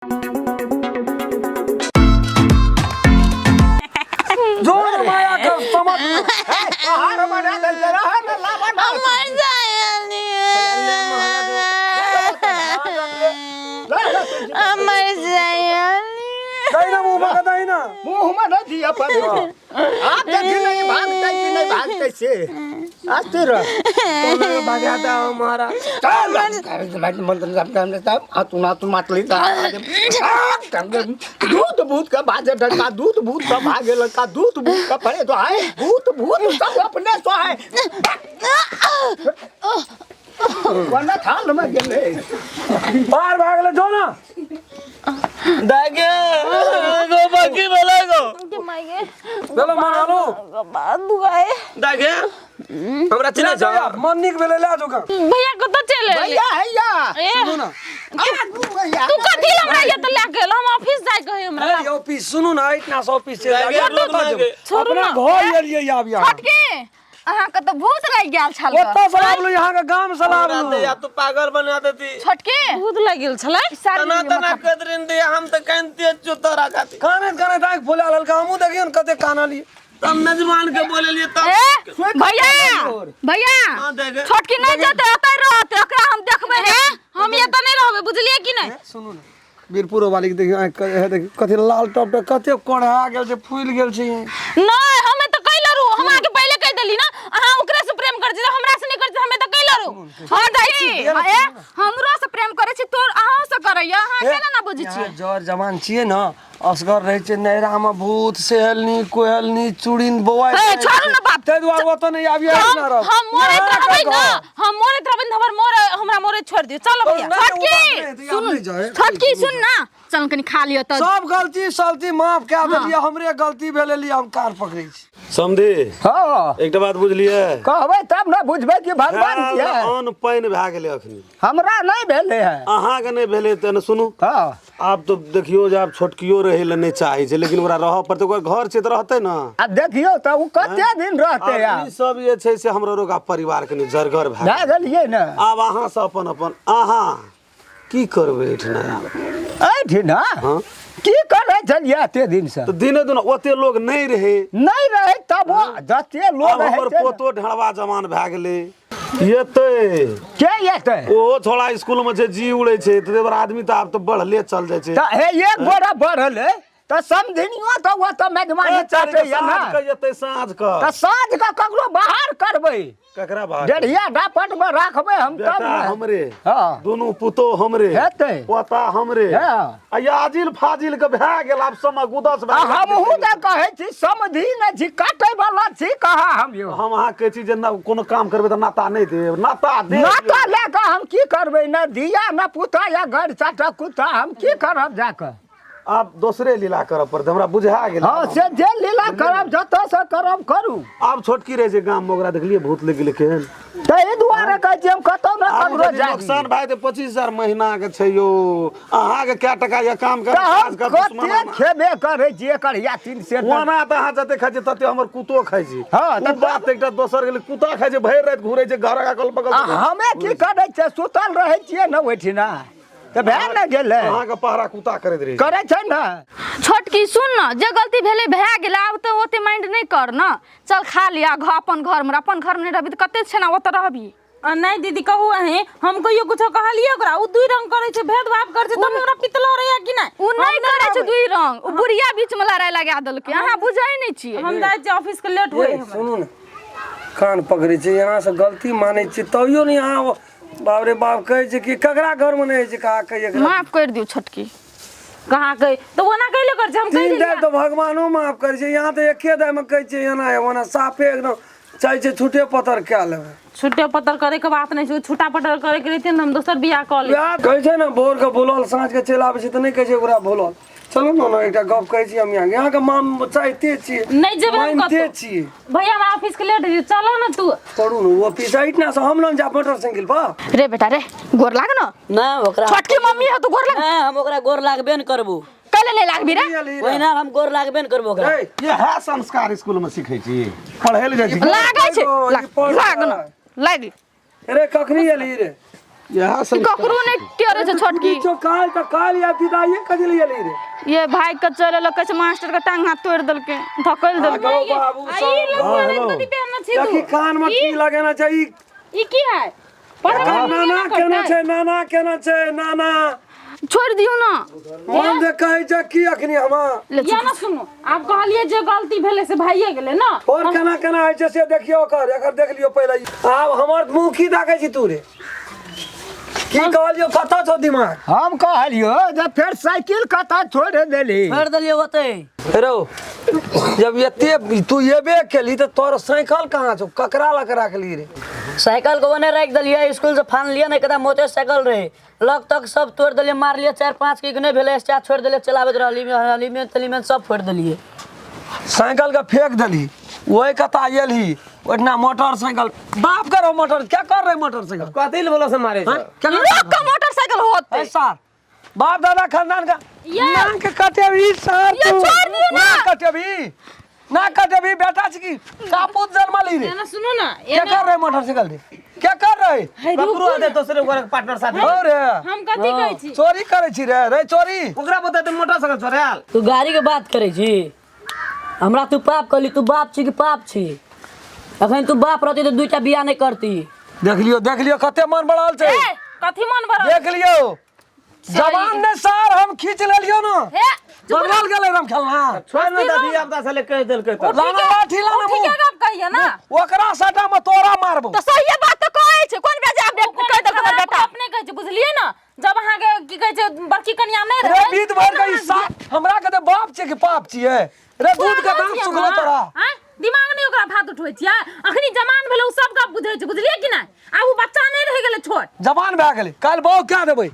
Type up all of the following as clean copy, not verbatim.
जोर माया का समझ हार मारा दे रहा ना लावा ना मर जाएंगे मर जाएंगे दाहिना मुंह में दाहिना मुंह में नहीं दिया पर आप देखिए नहीं भागते कि नहीं भागते से आते रह तो भागता हमारा चल मैं मंत्र जप करने तब तू मतली दूध भूत का भागे डका दूध भूत का भागे लड़का दूध भूत का पड़े तो आए भूत भूत सब अपने तो है वरना थाल में गेले बाहर भागले जो ना दागे गो बाकी बोलेगो चलो मार लो बात दुआए दागे हमरा चले जा मन्नी के बेले ले जो का भैया को तो चले भैया हैया सुनो ना तू कथी हमरा ये तो लेके हम ऑफिस जाय कहे हमरा ए ऑफिस सुनो ना इतना ऑफिस से छोड़ू अपना ना घर ले लिए आप यहाँ हटके अहाँ के तो भूत लग गेल छल ओत्ता सलाब लो यहाँ का गांव सलाब लो या तू पागल बना देती छटके भूत लग गेल छले तना तना कदरिन दे हम त कानते चुतरा खाती काने काने टाइक फुला ललका हमू देखियो न कते काना लिए तब मेजबान के बोले लिए तब भैया भैया हां देखे छटकी नहीं जाते अतै रहते एकरा हम देखबे हैं हम ये तो नहीं रहबे बुझलिए कि नहीं सुनो ना वीरपुर वाली के देखियो देखियो कते लाल टॉप पे कते कोढ़ा गेल छै फूल गेल छै नहीं हमें तो कह लरू हम आके पहले कह देली ना अहाँ ओकरा से प्रेम कर छी हमरा से नहीं कर छी हमें तो कह लरू हां दाई हमरो से प्रेम करे छी तोर अहाँ से करैया अहाँ केना ना बुझी छी जर जवान छिए न असगर रहे छै नैरा में भूत सेहलनी कोयलनी चुड़िन बौआ छोड़ू ना बाप ते दुआ वो तो नहीं आबिया ना रह हम मोरे रहबै ना हम मोरे रहबै हमर मोरे हमरा मोरे छोड़ दियो चलो भैया छटकी सुन ना चल कनी खा लियो त सब गलती सलती माफ कए देलिए हमरे गलती भेले लिए हम कार पकड़ै छी समझी हां एकटा बात बुझलिए कहबै तब ना बुझबै कि भगवान के अन पाइन भए गेलै अखनी हमरा नहीं भेले है अहाँ के नहीं भेले त न सुनू हां आप तो देखियो जे आप छोटकियो रहे ल नहीं चाहे छै लेकिन ओकरा रह पर तो ओकर घर छै त रहतै न आ देखियो त उ कते दिन रहते अब यार ई सब ये छै से हमरो रोगा परिवार के जरगर भए जा गेलिए ना आब अहाँ से अपन अपन अहाँ की करबै एठना ऐठिना हां की करे छलिए एते दिन से तो दिने दिन ओते लोग नहीं रहे नहीं रहे तब जते लोग अब हमर रहे पोतो ढड़वा जमान भए गेलै येते के येते ओ छोड़ा स्कूल में छै जी उड़े छै त देवर आदमी त आब त बढ़ले चल जाय छै त हे एक गोरा बढ़ल है त समझनियो त वो त मेजबानी चाटे या ना साँझ के येते साँझ त के साँझ का ककरो बाहर करबै ककरा बात डेढ़िया डापट में राखबै हम तब बेटा ना। हमरे हां दोनों पुतो हमरे हेतै पोता हमरे हां आ याजिल फाजिल के भए गेल आब समय गुदस भए गेल। हमहू त कहै छी समझी न छी काटै वाला छी कहा हम यो हम अहाँ कहै छी जे ना कोनो काम करबै त नाता नहि देब नाता देब नाता लेके हम की करबै न दिया न पुता या घर चाटा कुत्ता हम की करब जाके आब दोसरे लीला करब पड़त हमरा बुझा गेल हाँ से जे लीला करब जत से करब करू आब छोटकी रहे छै गाम में ओकरा देखलिए भूत लग गेलै केहन ताहि दुआरे कहै छी हम कतौ न आब ककरो यदि जाई नुकसान भए जेतै 25,000 महीना के छै यो अहाँ के क्या टका या काम कर हम कते खेबे करै छी एकर या 3 से ओना त अहाँ जते खाइ छी तते हमर कुतो खाइ छी हाँ, त बात एकटा दोसर गेलै कुत्ता खाइ छै भरि राति घुरै छै घर अगल बगल हमे की करै छै सुतल रहै छियै न ओइठिना त भए न गेलै अहाँ के पहरा कुत्ता करैत रही करै छै न छोटकी सुन न जे गलती भेले भए गेल आब तो ओते माइंड नहीं कर न चल खा लिया अपन घर में नहीं रहबी त कते छे ना ओते रहबी नहीं दीदी कहू अहे हम कहियो कुछ कहलिए ओकरा उ दुई रंग करे छै भेदभाव करे छै त हमरा पितलो रे कि नहीं उ नहीं करे छै दुई रंग उ बुढ़िया बीच में लड़ाई लगा देलकै अहाँ बुझै नहीं छी हम जाय छी ऑफिस के लेट होय सुनू न कान पकड़ै छै यहाँ से गलती मानै छी तइयो नहीं यहाँ बाप रे बाप कहै छै कि ककरा घर में नहीं छै कहा कहिए माफ कर दियो छोटकी कहां कहि तो ओना कइले कर हम कहि तीन दाय तो भगवानो माफ करे छै यहाँ तो एके दाय में कहै छै एना ओना साफे एकदम चाहे छै छूटे पतर क्या लेबै छुट्टे पत्तर करे के बात नहीं छै छुटा पत्तर करे के रहते हम दोसर बियाह क ले यार कहै छै न भोर के बोलल साँझ के चलि आबै छै त नहीं कहै छै ओकरा बोलल चलो ना एकटा गप कहै छी हम यहाँ के माम चाहते छियै नहीं जेबै हम मानते कतौ छियै भैया हम ऑफिस के लेट है चलो ना तू छोड़ू न वो पीछा इतना से हम लोग जा मोटरसाइकिल पर रे बेटा रे गोर लाग न ना ओकरा छोटकी मम्मी है तू गोर लाग ना हम ओकरा गोर लागबे न करबू कले नहीं लागबी रे ओहिना हम गोर लागबे न करबो ओकरा ये है संस्कार स्कूल में सीखै छी पढ़ै ले जाइ छी लागै छै लाग न लाग अरे कखनी एली रे यह सब ककरो ने टेरे से छोटकी जो काल या विदाई कदी ले रे ये भाई के चले लके से मास्टर के टांग हाथ तोड़ देलके धकल देलके गो बाबू आई लोग कथि पहनना छी देखी कान में की लगाना चाहिए ई की है नाना केना छै नाना छोड़ दियो ना हम जे कहै छै की अखनी हम या ना सुनो आप कहलिए जे गलती भेले से भाइये गेले ना और केना है छै से देखियो एकर देख लियो पहले आब हमर मुंह की देखै छी तू रे की कहलियो कतऽ छौ दिमाग हम कहलियो जे फेर साइकिल कतऽ छोड़ देली छोड़ देलिए होते रो जब एते तू येबे केली त तोर साइकिल कहाँ छौ ककरा लक राखली रे साइकिल को ओने रख दिलिए स्कूल से फान लिया नहीं कदा मोटरसाइकिल रहे लग तक सब तोड़ दिलिए मार लिया 4-5 की नहीं भेले स्टार्ट छोड़ दिलिए चलावत रहली में तली में सब फोड़ दिलिए साइकिल का फेंक दली वही कता आयलही ओतना मोटरसाइकिल बाप करो मोटर क्या कर रहे मोटरसाइकिल कथी ले बोलो से मारे छ लोग का मोटरसाइकिल होते सर बाप दादा खानदान का नाम के कटे भी सर ये छोड़ दियो ना। ना कटे भी बेटा छी की कापूत जन्मली रे या ना सुनो ना क्या कर रहे मोटरसाइकिल रे क्या कर रहे ककरो आदे दूसरे ओकर पार्टनर साथ अरे हम कथि कहै छी चोरी करे छी रे चोरी ओकरा बता दे मोटरसाइकिल छोड़ाल तू गाड़ी के बात करे छी हमरा तू पाप कहली तू बाप छी कि पाप छी अखन तू बाप रहती तो दुईटा बियाह नहीं करती देख लियो कते मन बढ़ल छै ए कथि मन भरल देख लियो जवान ने सार हम खींच लेलियो ना हे बदल गेले रम खेलना छोड़ ना दादी अब दा साले कह देल के लाना लाठी लाना ठीक है आप कहिए ना ओकरा सटा में तोरा मारबो तो सही बात तो कहै छै कोन बेजा अपडेट कह देलक हमर बेटा अपने कहै छै बुझलिए ना जब अहाँ के की कहै छै बड़की कन्या नहीं रे रहे बीत भर के साथ हमरा के तो बाप छै कि पाप छिए रे दूध के दाम सुखलो तोरा हां दिमाग नहीं ओकरा भात उठबै छियै अखनी जमान भेले उ सब का बुझै छै बुझलिए कि नहीं आ उ बच्चा नहीं रह गेले छोट जवान भए गेलै काल बहु क्या देबै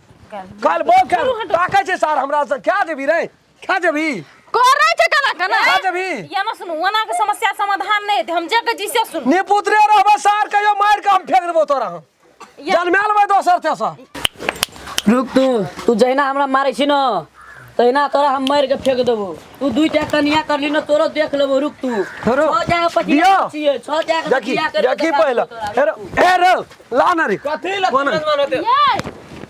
काल बहु क्या ताकै छै सार हमरा से क्या देबी रे क्या देबी करे छै कना कना क्या देबी या ना सुनो वना के समस्या समाधान नहीं है हम जे के जी से सुन नी पुत्रे रहबे सार कहियो मार के हम फेंक देबो तोरा हम जन्मेल में दोसर तेसर रुक तू जहिना हमरा मारे छी न तहिना तोरा हम मार के फेंक देबो तू दुईटा कन्या करली न तोरो देख लेबो रुक तू रुक। 6 जगह दियो। पटिया छिए 6 जगह देखी पटिया कर देखी पहले ए रे लाना रे कथी ले मानते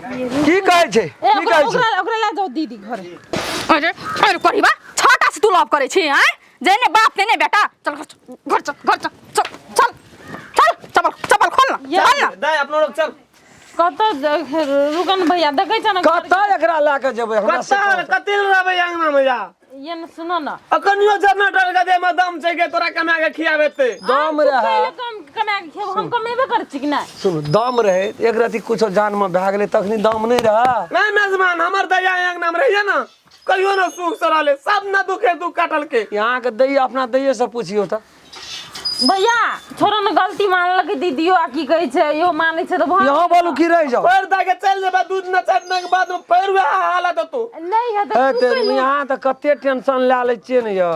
की कहै छै की कहै छै ओकरा ला जाओ दीदी घरे अरे अरे करीबा छोटा से तू लव करे छी हैं जेने बाप ने बेटा चल घर चल चल खोल ना दाई अपनो लोग चल कत रुकन भैया देखै छ ना कतऽ एकरा ला के जेबै हमरा से कथी ले रहबै अंगना में जा ये न सुनो ना अखनियो जनरेटर के दे में दम छै के तोरा कमा के खियाबे ते दम रहे पहले कम कमा के खेब हम कमेबे कर छी कि नहीं सुन दम रहे एक राति कुछो जान में भए गेलै तखनी दम नहीं रहा नहीं मेजबान हमर दया अंगना में रहिए ना कहियो ना सुख सराले सब ना दुखे दुख काटल के यहाँ के दैया अपना दैये से पूछियो त भैया छोरो न गलती मानलक दीदियो आ की कहै छै यो मानै छै त यहाँ बोलू की रह जाओ पैर दा के चल जेबा दूध न चढ़ने के बाद में पैर हुआ हालत तो नहीं है ए त तेरे यहाँ त कते टेंशन ला लै छियै ने यौ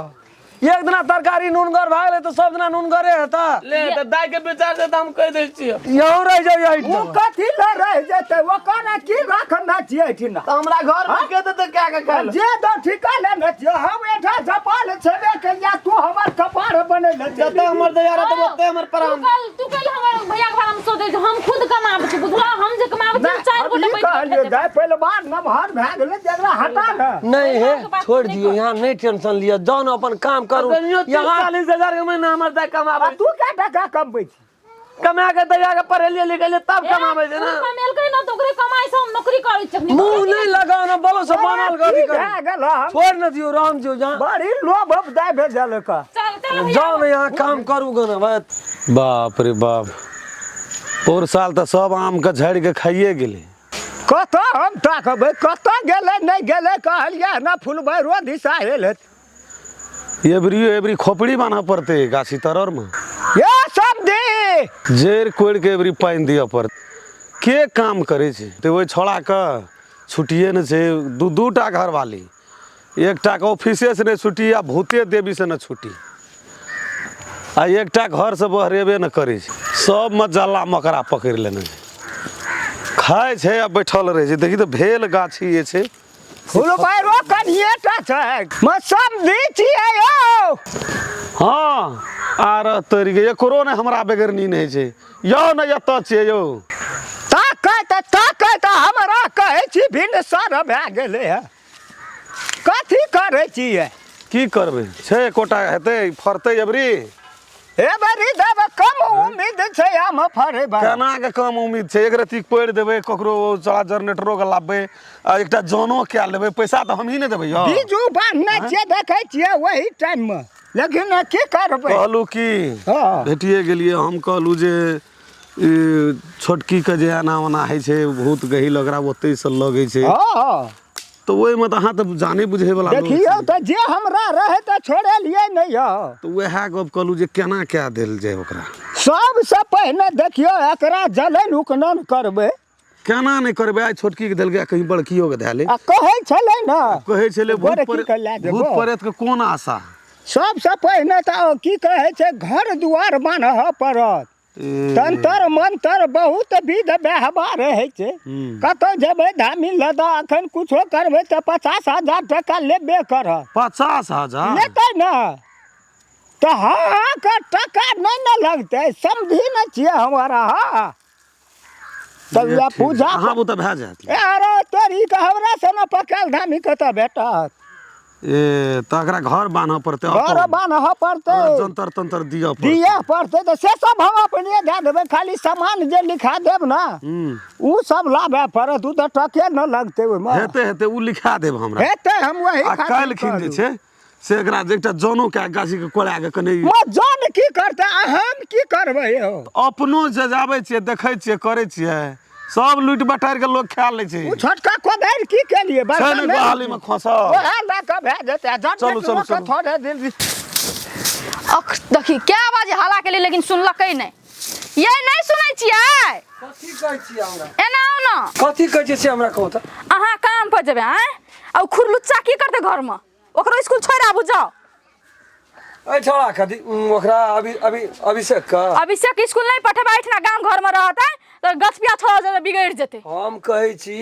एक दिना तरकारी नूनगर भए गेलै त सब दिना नूनगरे हेता ले त दाई के विचार से हम कह दै छियै यहाँ रह जाओ यही वो कथी ले रह जेते ओकरा की रखना छियै ठिना तो हमरा घर में के दे क्या के खाइल जे दो ठिका लेने छियै हम एठा झपाल छेबे करिया तू हमर कपार बने ले जब हमर दया रह त ओते हमर प्राण तू कल हमर भैया के बारे में सोचे हम खुद कमाबै छी बुझला हम जे कमाबै छी चार गोटे कहलिए जाय पहले बार नमहर भए गेलै जकरा हटा न नहीं है छोड़ दियो यहाँ नहीं टेंशन लिया जाओ ना अपन काम करू यहाँ 40,000 के महीना हमर दया कमाबे तू क्या टका कमबै छी कमा के दया के पढ़े लिए लिखे तब कमाबे छै ना कमेल कहीं ना तो ओकरे कमाई से हम नौकरी करै छी मुंह नहीं लगाओ ना बोलो सब बनल गरी कर भए गेल हम छोड़ न दियो राम जो जहाँ बड़ी लोभ दाय भेजल का चल चल जाओ ना यहाँ काम करू गना बाप रे बाप और साल तो सब आम के झड़ के खाइए गेले कतऽ हम ताकबै कतऽ गेलै नहीं गेलै कहलिए ना फुलबै रो दिशा हेल एवरी खोपड़ी बांधा पड़ते गाछी तरर में ये सब दे जेर कोड़ के एवरी पाइन दिया पड़त के काम करे छै तो वो छोड़ा के छुट्टिए न छै दू टा घर वाली एकटा के ऑफिसे से नहीं छुट्टी आ भूते देवी से न छुट्टी आ एकटा घर से बहरेबे न करे छै सब में जल्ला मकरा पकड़ लेने छै खाए छै आ बैठल रहे छै देखी तो भेल गाछी ये छै फुलबै रो कनिएटा छै मौसम दी छियै यौ हाँ आर तरीके एकरो ने हमरा बेगर नींद है छै यौ न एतऽ छियै यौ ताकै त ताके त हमरा कहै छी भिन्न सर भए गेलै है कथी करै छियै की करबै छै कोटा हेतै फरतै अबरी ए बरी देब कम उम्मीद छै हम फरे बा केना के कम उम्मीद छै एक रत्ती पढ़ि देबै ककरो चला जनरेटरो के लाबबै आ एकटा जनो कए लेबै पैसा तऽ हम ही ने देबै यौ बीजू बांधने छियै देखै छियै वही टाइम में लेकिन की करबै कहलू की हाँ। भेटिए गेलियै हम कहलू जे छोटकी के जे एना ओना होइ छै भूत गहिल ओकरा ओतै से लगै छै हाँ तो ओहिमे तऽ अहाँ तऽ जाने बुझे वाला लोग देखियो छी। तो जे हमरा रहे तो छोड़े लिए नहीं हो तो वह गप कहलू जे केना कए देल जाय ओकरा सबसे पहले देखियो एकरा जलन उकनन करबै केना नहीं करबै आइ छोटकी के देलकै कहीं बड़कियो के धै ले आ कहै छलै ना कहै छलै बड़की के लए देबो। भूत प्रेत के कोन आशा सबसे पहले तो की कहै छै घर दुआर बान्हऽ पड़त तंत्र मंत्र बहुत विध व्यवहार रहै छै कतौ जेबै धामी लदा अखन कुछो करबै तऽ 50,000 टका लेबे करत 50,000 लेतै ना तऽ हाँ का टका नहीं न लगतै समझी न छियै हमारा हाँ तब या पूजा अहाँ वो तऽ भए जायत अरे तोरी के हमरा से न पकाल धामी कतऽ भेटत ए तऽ एकरा घर बान्हऽ पड़तै घर बान्हऽ पड़तै जंतर तंतर दिअ पड़तै दिए पड़तै तो से सब हम अपने दे देबै खाली सामान जे लिखा देब ना उ सब लाबे पड़त उ तो टके न लगतै ओइमे हेतै हेतै उ लिखा देब हमरा हेतै हम वही आ काल्हि खिन जे छै से एकरा जे एकटा जनो के गाछी के कोड़ा के कने जान की करतै हम की करबै यौ अपनो जे जाबै छियै देखै छियै करै छियै सब लूट बटार के लोग खा लै छै उ छोटका कोदारि की केलिए छै ने गोहाली में खसल ओहे ला के भए जेतै चलू, चलू, चलू। थोड़े दिन अख देखी क्या बाजे हाला के लिए लेकिन सुनलकै नहीं ये नहीं सुनै छियै कथी कहै छी हमरा एना आउ ना कथी कहै छी से हमरा कहू तऽ अहाँ काम पर जेबै हैं आ खुरलुच्चा की करते घर में ओकरो स्कूल छोड़ आबू जाओ ए छोड़ा कथी ओकरा अभिषेक का अभिषेक स्कूल नहीं पठेबै ना गांव घर में रहतै तो गछपिया छोड़ जेतै बिगड़ जेतै हम कहै छी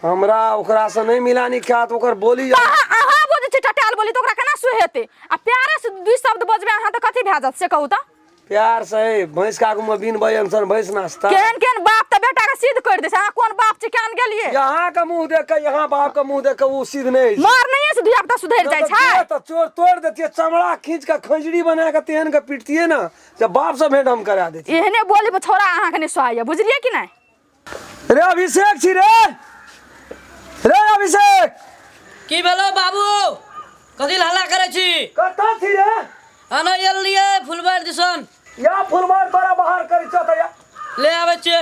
हमरा ओकरा से नहीं मिलानी खात ओकर बोली अहाँ बोलै छी टटाल बोली तो ओकरा केना सुहेतै आ प्यारे से दुई शब्द बजबै अहाँ तो कथी भए जात से कहू तऽ प्यार से भैंस कागू में बिन बयन भैंस नाश्ता केहन केहन बाप त बेटा के सिद्ध कर दे छै अहाँ कोन बाप छी केहन गेलिए यहाँ का मुंह देख के यहाँ बाप का मुंह देख के वो सिद्ध नहीं मार नहीं से धिया पुता सुधर जाय छै तो चोर तोड़ देतिए चमड़ा खींच के खंजरी बना के तेहन के पीटतिए ना जब बाप से भेंट हम करा देती एहने बोली पर छोरा अहाँ के नहीं सोहाय बुझलिए कि नहीं रे अभिषेक छी रे अभिषेक की भेलो बाबू कथी हल्ला करे छी कतऽ छी रे आना एलिए फुलबार दिसन या फुलमार तोरा बाहर करी छ त या ले आबै छियै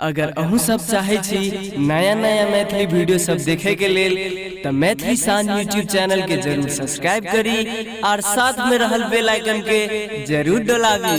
अगर अहूँ सब चाहे छी नया नया मैथिली वीडियो सब देखे के लेल तो मैथिली साँझ यूट्यूब चैनल के जरूर सब्सक्राइब करी और साथ में रहल बेल आइकन के जरूर दबावी।